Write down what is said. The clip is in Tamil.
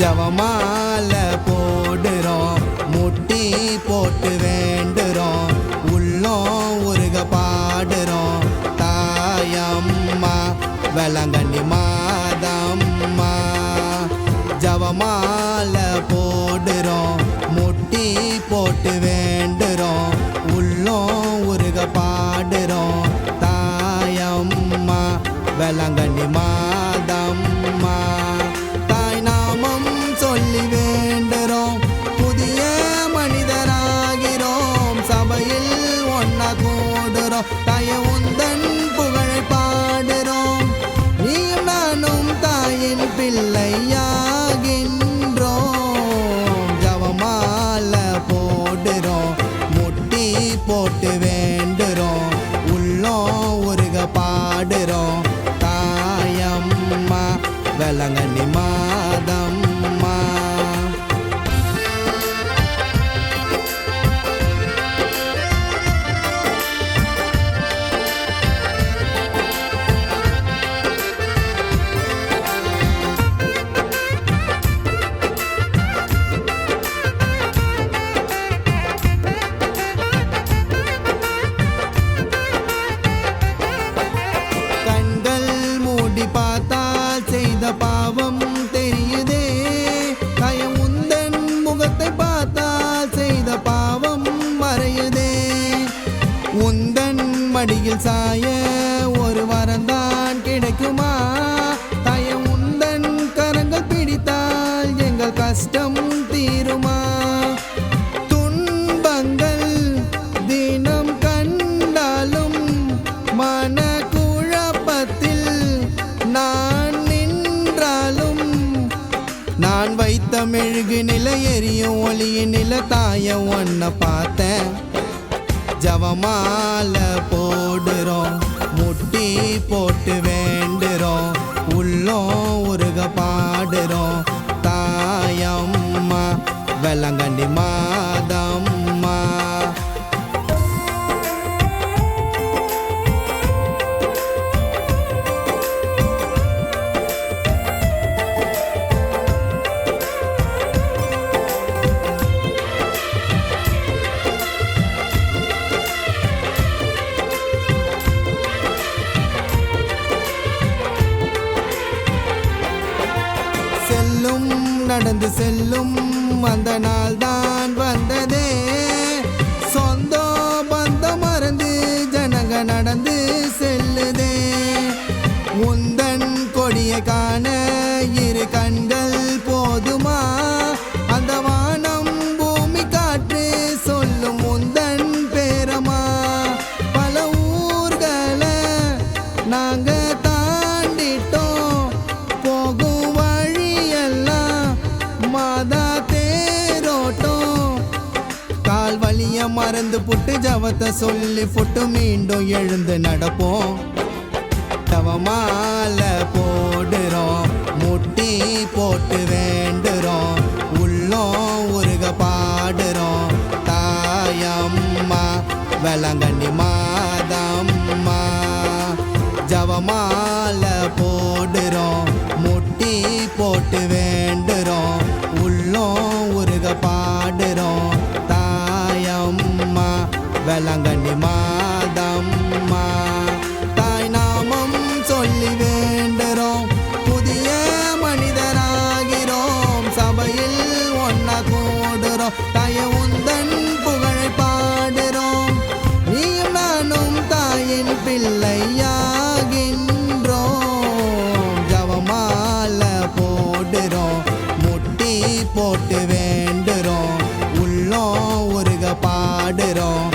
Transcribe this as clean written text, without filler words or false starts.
ஜவமாலை போடுறோம், முட்டி போட்டு வேண்டுறோம், உள்ளோம் உருக பாடுறோம். தாயம்மா வேளாங்கண்ணி மாதம்மா. ஜவமாலை போடுறோம், முட்டி போட்டு வேண்டுறோம், உள்ளோம் உருக பாடுறோம். தாயம்மா வேளாங்கண்ணி மாதம்மா. தாய் நாமம் சொல்லி வேண்டுறோம், புதிய மனிதராகிறோம், சபையில் ஒன்னா கூடுறோம். தாய உந்தன் புகழை பாடுறோம், நீயும் நானும் தாயின் பிள்ளையாகின்றோம். ஜவமாலை போடுறோம், முட்டி போட்டு வேண்டுறோம், உள்ளோம் உருக பாடுறோம். தாயம்மா வேளாங்கண்ணி மாதம்மா. பார்த்தால் செய்த பாவம் தெரியுதே, தாய உந்தன் முகத்தை பார்த்தால் செய்த பாவம் மறையுதே. உந்தன் மடியில் சாய ஒரு வரந்தான் கிடைக்குமா, தாய உந்தன் கரங்கள் பிடித்தால் எங்கள் கஷ்டம் தீருமா. துன்பங்கள் தினம் கண்டாலும் மன நான் நின்றாலும், நான் வைத்த மெழுகு நில எரியும் ஒளியின் நில தாய ஒன்ன பார்த்தேன். ஜவமாலை போடுறோம், முட்டி போட்டு வேண்டுறோம், உள்ளோம் உருக பாடுறோம். தாயம்மா வேளாங்கண்ணி மாதம்மா. செல்லும் நடந்து செல்லும் அந்த நாள் தான் வந்ததே, சொந்த பந்தம் மறந்து ஜனங்க நடந்து செல்லுதே. உந்தன் கொடியை காண இரு கண்கள் போதுமா, அந்த வானம் பூமி காற்று சொல்லும் உந்தன் பேரமா. பல ஊர்களை நாங்க தாண்டிட்டோம், போகும் மாதா தேரோட்டம். கால் வலிய மறந்து புட்டு ஜவத்தை சொல்லி புட்டு மீண்டும் எழுந்து நடப்போம். ஜவமாலை போடுறோம், முட்டி போட்டு வேண்டுறோம், உள்ளோம் உருக பாடுறோம். தாயம்மா வேளாங்கண்ணி மாதம்மா. ஜவமாலை போடுறோம், முட்டி போட்டு வேண்டுறோம், உள்ளோம் உருக பாடுறோம். தாயம்மா வேளாங்கண்ணி மாதம்மா. தாய் நாமம் சொல்லி வேண்டுறோம், புதிய மனிதராகிறோம், சபையில் ஒன்னா கூடுறோம். தாய உந்தன் புகழை பாடுறோம், நீயும் நானும் தாயின் பிள்ளையாகின்றோம். ஜவமாலை போடுறோம், முட்டி போட்டு வேண்டுறோம், உள்ளோம் உருக பாடுறோம்.